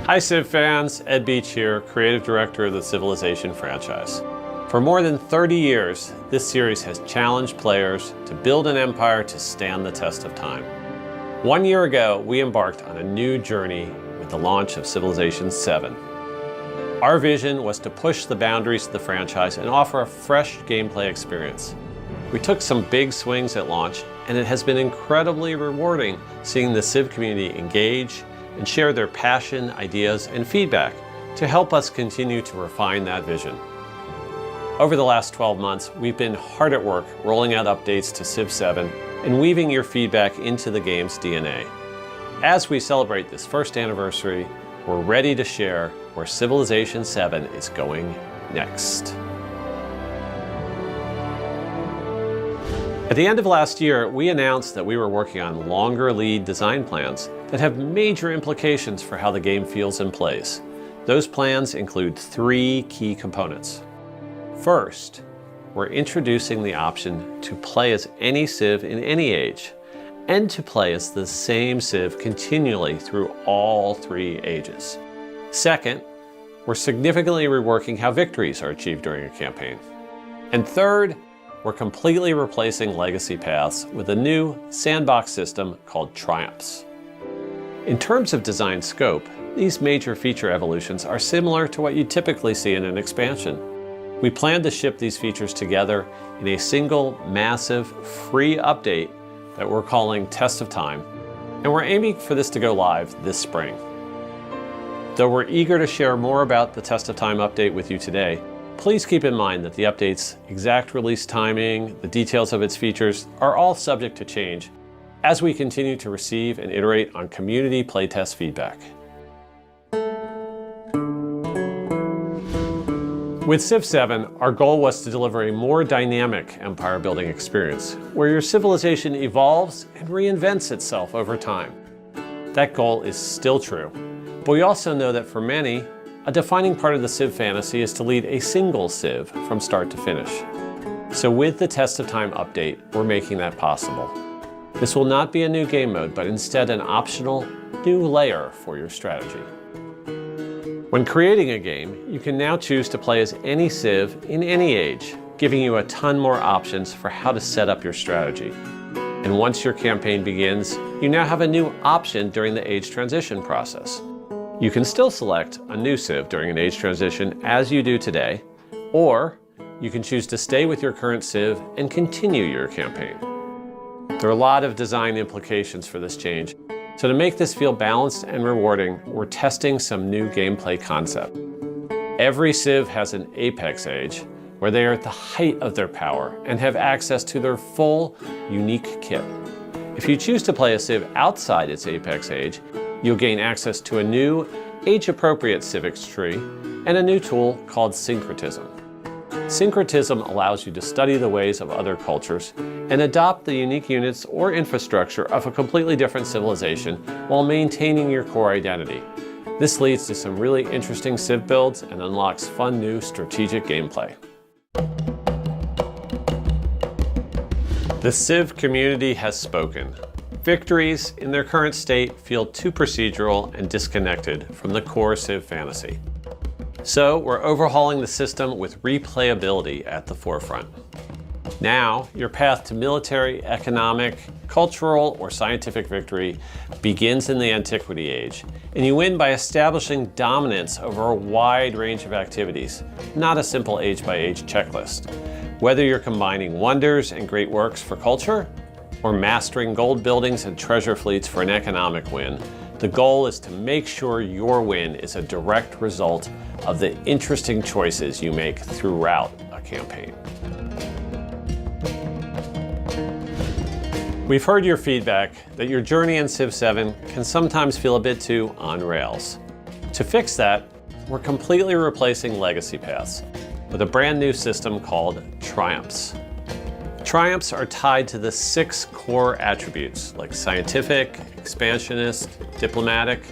Hi Civ fans, Ed Beach here, Creative Director of the Civilization franchise. For more than 30 years, this series has challenged players to build an empire to stand the test of time. 1 year ago, we embarked on a new journey with the launch of Civilization VII. Our vision was to push the boundaries of the franchise and offer a fresh gameplay experience. We took some big swings at launch, and it has been incredibly rewarding seeing the Civ community engage and share their passion, ideas, and feedback to help us continue to refine that vision. Over the last 12 months, we've been hard at work rolling out updates to Civ 7 and weaving your feedback into the game's DNA. As we celebrate this first anniversary, we're ready to share where Civilization 7 is going next. At the end of last year, we announced that we were working on longer lead design plans that have major implications for how the game feels and plays. Those plans include 3 key components. First, we're introducing the option to play as any Civ in any age, and to play as the same Civ continually through all 3 ages. Second, we're significantly reworking how victories are achieved during a campaign. And third, we're completely replacing legacy paths with a new sandbox system called Triumphs. In terms of design scope, these major feature evolutions are similar to what you typically see in an expansion. We plan to ship these features together in a single, massive, free update that we're calling Test of Time, and we're aiming for this to go live this spring. Though we're eager to share more about the Test of Time update with you today, please keep in mind that the update's exact release timing, the details of its features, are all subject to change as we continue to receive and iterate on community playtest feedback. With Civ 7, our goal was to deliver a more dynamic empire building experience, where your civilization evolves and reinvents itself over time. That goal is still true, but we also know that for many, a defining part of the Civ fantasy is to lead a single Civ from start to finish. So with the Test of Time update, we're making that possible. This will not be a new game mode, but instead an optional new layer for your strategy. When creating a game, you can now choose to play as any Civ in any age, giving you a ton more options for how to set up your strategy. And once your campaign begins, you now have a new option during the age transition process. You can still select a new Civ during an age transition as you do today, or you can choose to stay with your current Civ and continue your campaign. There are a lot of design implications for this change, so to make this feel balanced and rewarding, we're testing some new gameplay concept. Every Civ has an apex age, where they are at the height of their power and have access to their full, unique kit. If you choose to play a Civ outside its apex age, you'll gain access to a new, age-appropriate civics tree and a new tool called Syncretism. Syncretism allows you to study the ways of other cultures and adopt the unique units or infrastructure of a completely different civilization while maintaining your core identity. This leads to some really interesting Civ builds and unlocks fun new strategic gameplay. The Civ community has spoken. Victories in their current state feel too procedural and disconnected from the core Civ fantasy. So we're overhauling the system with replayability at the forefront. Now, your path to military, economic, cultural, or scientific victory begins in the Antiquity Age, and you win by establishing dominance over a wide range of activities, not a simple age-by-age checklist. Whether you're combining wonders and great works for culture, or mastering gold buildings and treasure fleets for an economic win, the goal is to make sure your win is a direct result of the interesting choices you make throughout a campaign. We've heard your feedback that your journey in Civ 7 can sometimes feel a bit too on rails. To fix that, we're completely replacing legacy paths with a brand new system called Triumphs. Triumphs are tied to the 6 core attributes like scientific, expansionist, diplomatic,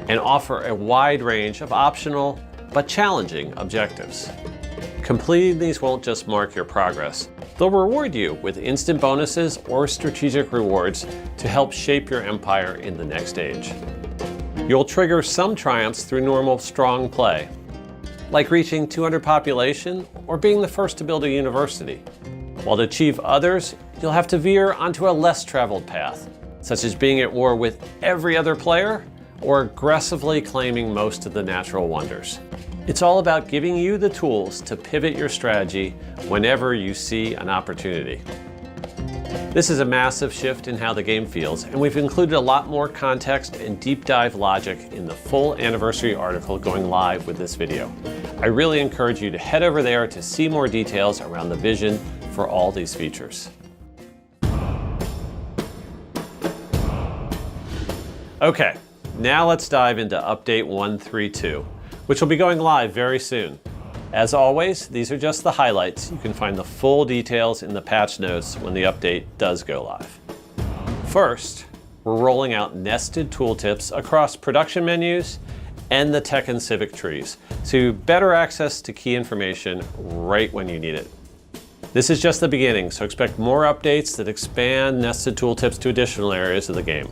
and offer a wide range of optional but challenging objectives. Completing these won't just mark your progress, they'll reward you with instant bonuses or strategic rewards to help shape your empire in the next age. You'll trigger some triumphs through normal strong play, like reaching 200 population or being the first to build a university. While to achieve others, you'll have to veer onto a less traveled path, such as being at war with every other player or aggressively claiming most of the natural wonders. It's all about giving you the tools to pivot your strategy whenever you see an opportunity. This is a massive shift in how the game feels, and we've included a lot more context and deep dive logic in the full anniversary article going live with this video. I really encourage you to head over there to see more details around the vision for all these features. Okay, now let's dive into Update 132, which will be going live very soon. As always, these are just the highlights. You can find the full details in the patch notes when the update does go live. First, we're rolling out nested tooltips across production menus and the tech and civic trees, so better access to key information right when you need it. This is just the beginning, so expect more updates that expand nested tooltips to additional areas of the game.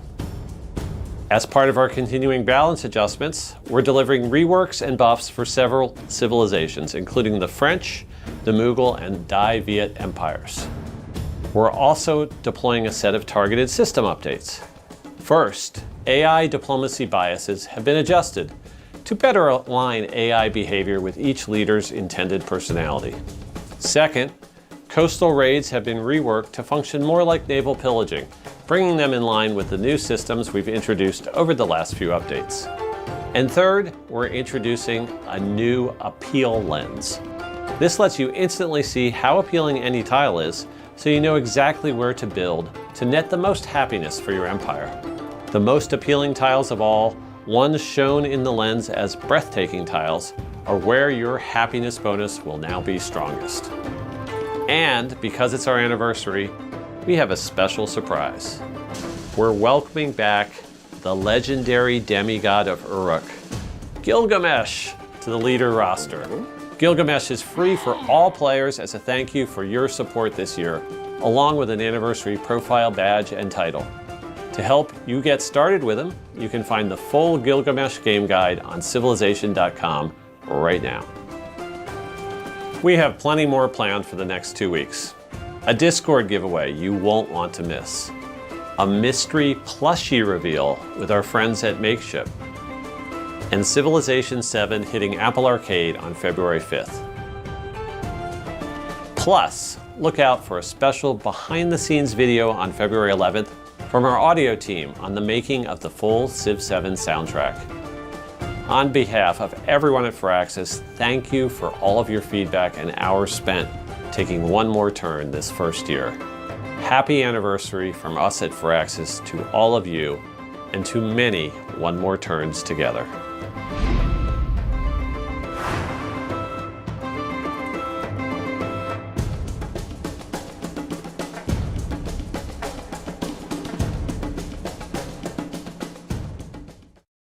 As part of our continuing balance adjustments, we're delivering reworks and buffs for several civilizations, including the French, the Mughal, and Dai Viet empires. We're also deploying a set of targeted system updates. First, AI diplomacy biases have been adjusted to better align AI behavior with each leader's intended personality. Second, coastal raids have been reworked to function more like naval pillaging, bringing them in line with the new systems we've introduced over the last few updates. And third, we're introducing a new appeal lens. This lets you instantly see how appealing any tile is, so you know exactly where to build to net the most happiness for your empire. The most appealing tiles of all, ones shown in the lens as breathtaking tiles, are where your happiness bonus will now be strongest. And because it's our anniversary, we have a special surprise. We're welcoming back the legendary demigod of Uruk, Gilgamesh, to the leader roster. Gilgamesh is free for all players as a thank you for your support this year, along with an anniversary profile badge and title. To help you get started with him, you can find the full Gilgamesh game guide on civilization.com right now. We have plenty more planned for the next 2 weeks. A Discord giveaway you won't want to miss. A mystery plushie reveal with our friends at Makeship. And Civilization 7 hitting Apple Arcade on February 5th. Plus, look out for a special behind-the-scenes video on February 11th from our audio team on the making of the full Civ 7 soundtrack. On behalf of everyone at Firaxis, thank you for all of your feedback and hours spent taking one more turn this first year. Happy anniversary from us at Firaxis to all of you, and to many one more turns together.